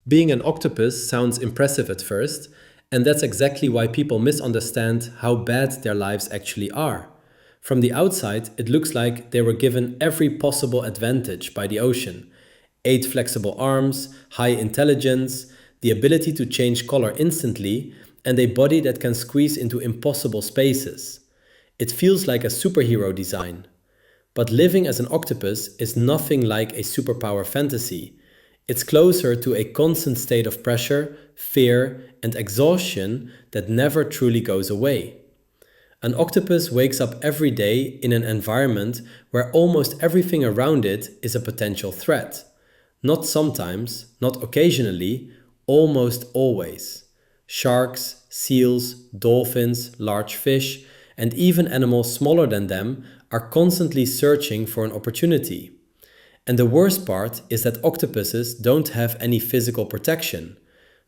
Being an octopus sounds impressive at first, and that's exactly why people misunderstand how bad their lives actually are. From the outside, it looks like they were given every possible advantage by the ocean: 8 flexible arms, high intelligence, the ability to change color instantly, and a body that can squeeze into impossible spaces. It feels like a superhero design. But living as an octopus is nothing like a superpower fantasy. It's closer to a constant state of pressure, fear, and exhaustion that never truly goes away. An octopus wakes up every day in an environment where almost everything around it is a potential threat. Not sometimes, not occasionally, almost always. Sharks, seals, dolphins, large fish, and even animals smaller than them are constantly searching for an opportunity. And the worst part is that octopuses don't have any physical protection.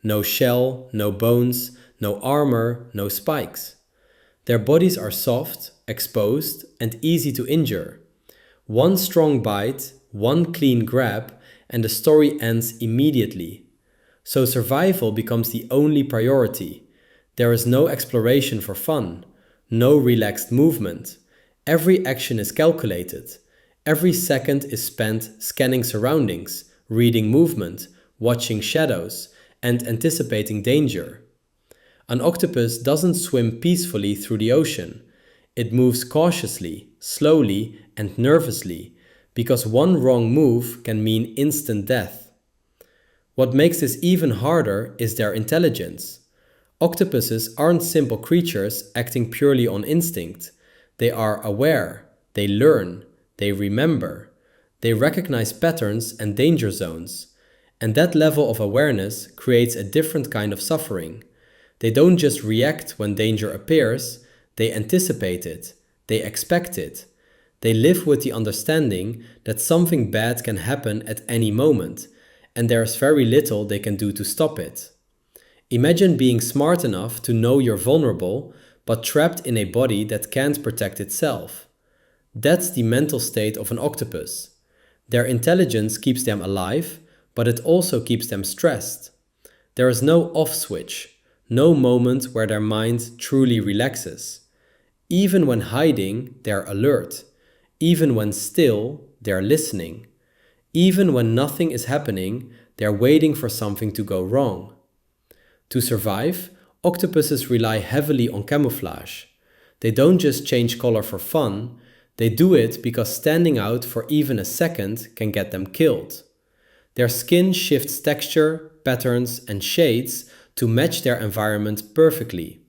No shell, no bones, no armor, no spikes. Their bodies are soft, exposed, and easy to injure. One strong bite, one clean grab, and the story ends immediately. So survival becomes the only priority. There is no exploration for fun, no relaxed movement. Every action is calculated. Every second is spent scanning surroundings, reading movement, watching shadows, and anticipating danger. An octopus doesn't swim peacefully through the ocean. It moves cautiously, slowly, and nervously, because one wrong move can mean instant death. What makes this even harder is their intelligence. Octopuses aren't simple creatures acting purely on instinct. They are aware, they learn, they remember, they recognize patterns and danger zones. And that level of awareness creates a different kind of suffering. They don't just react when danger appears, they anticipate it, they expect it. They live with the understanding that something bad can happen at any moment, and there's very little they can do to stop it. Imagine being smart enough to know you're vulnerable, but trapped in a body that can't protect itself. That's the mental state of an octopus. Their intelligence keeps them alive, but it also keeps them stressed. There is no off switch, no moment where their mind truly relaxes. Even when hiding, they're alert. Even when still, they're listening. Even when nothing is happening, they're waiting for something to go wrong. To survive, octopuses rely heavily on camouflage. They don't just change color for fun, they do it because standing out for even a second can get them killed. Their skin shifts texture, patterns, and shades to match their environment perfectly.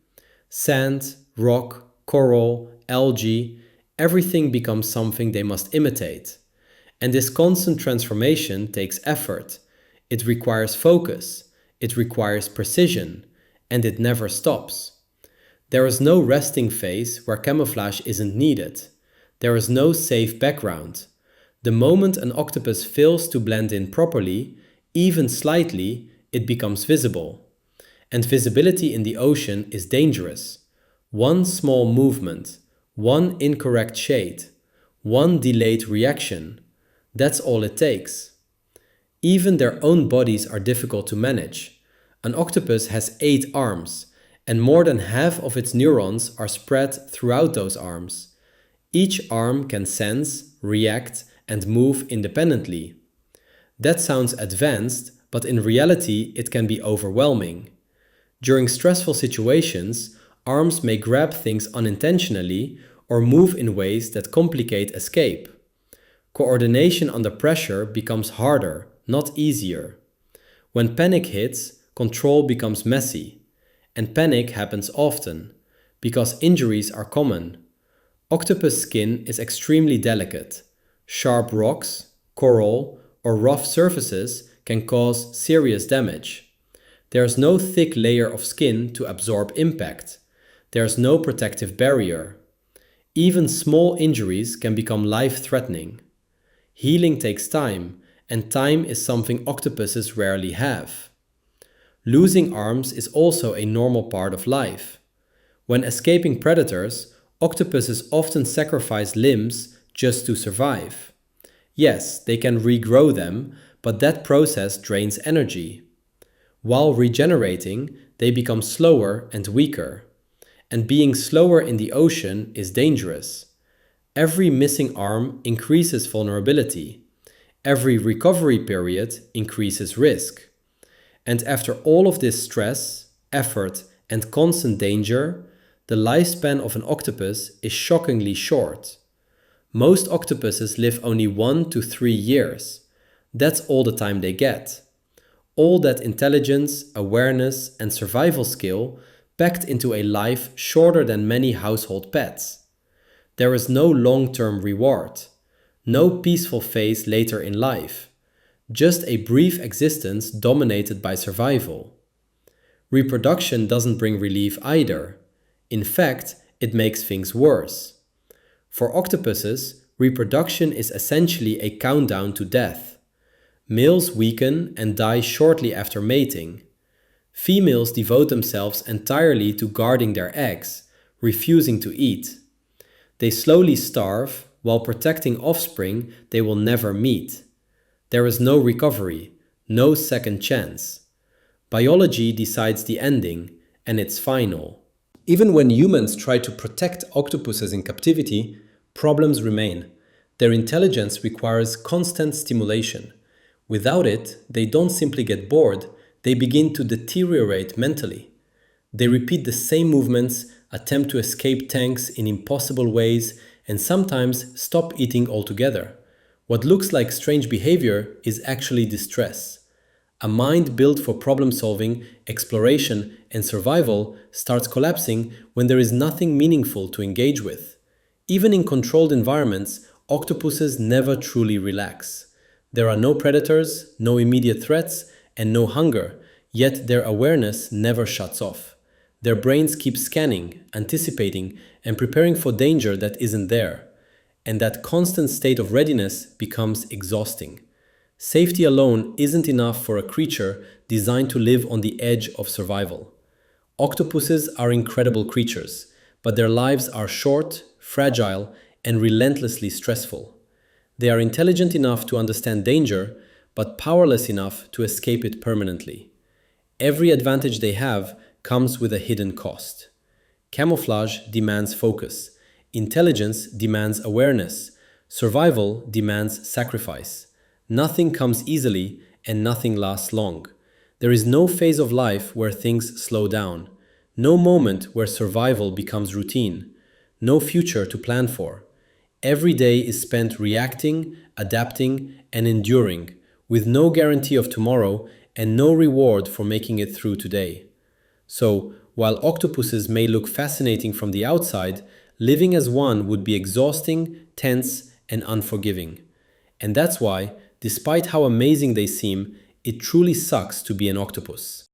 Sand, rock, coral, algae, everything becomes something they must imitate. And this constant transformation takes effort. It requires focus, it requires precision, and it never stops. There is no resting phase where camouflage isn't needed. There is no safe background. The moment an octopus fails to blend in properly, even slightly, it becomes visible. And visibility in the ocean is dangerous. One small movement, one incorrect shade, one delayed reaction, that's all it takes. Even their own bodies are difficult to manage. An octopus has 8 arms, and more than half of its neurons are spread throughout those arms. Each arm can sense, react, and move independently. That sounds advanced, but in reality it can be overwhelming. During stressful situations, arms may grab things unintentionally or move in ways that complicate escape. Coordination under pressure becomes harder, not easier. When panic hits, control becomes messy. And panic happens often, because injuries are common. Octopus skin is extremely delicate. Sharp rocks, coral, or rough surfaces can cause serious damage. There is no thick layer of skin to absorb impact. There is no protective barrier. Even small injuries can become life-threatening. Healing takes time, and time is something octopuses rarely have. Losing arms is also a normal part of life. When escaping predators, octopuses often sacrifice limbs just to survive. Yes, they can regrow them, but that process drains energy. While regenerating, they become slower and weaker. And being slower in the ocean is dangerous. Every missing arm increases vulnerability. Every recovery period increases risk. And after all of this stress, effort, and constant danger, the lifespan of an octopus is shockingly short. Most octopuses live only 1 to 3 years. That's all the time they get. All that intelligence, awareness, and survival skill packed into a life shorter than many household pets. There is no long-term reward, no peaceful phase later in life, just a brief existence dominated by survival. Reproduction doesn't bring relief either. In fact, it makes things worse. For octopuses, reproduction is essentially a countdown to death. Males weaken and die shortly after mating. Females devote themselves entirely to guarding their eggs, refusing to eat. They slowly starve while protecting offspring they will never meet. There is no recovery, no second chance. Biology decides the ending, and it's final. Even when humans try to protect octopuses in captivity, problems remain. Their intelligence requires constant stimulation. Without it, they don't simply get bored, they begin to deteriorate mentally. They repeat the same movements, attempt to escape tanks in impossible ways, and sometimes stop eating altogether. What looks like strange behavior is actually distress. A mind built for problem solving, exploration, and survival starts collapsing when there is nothing meaningful to engage with. Even in controlled environments, octopuses never truly relax. There are no predators, no immediate threats, and no hunger, yet their awareness never shuts off. Their brains keep scanning, anticipating, and preparing for danger that isn't there. And that constant state of readiness becomes exhausting. Safety alone isn't enough for a creature designed to live on the edge of survival. Octopuses are incredible creatures, but their lives are short, fragile, and relentlessly stressful. They are intelligent enough to understand danger, but powerless enough to escape it permanently. Every advantage they have comes with a hidden cost. Camouflage demands focus. Intelligence demands awareness. Survival demands sacrifice. Nothing comes easily and nothing lasts long. There is no phase of life where things slow down. No moment where survival becomes routine. No future to plan for. Every day is spent reacting, adapting, and enduring, with no guarantee of tomorrow and no reward for making it through today. So, while octopuses may look fascinating from the outside, living as one would be exhausting, tense, and unforgiving. And that's why, despite how amazing they seem, it truly sucks to be an octopus.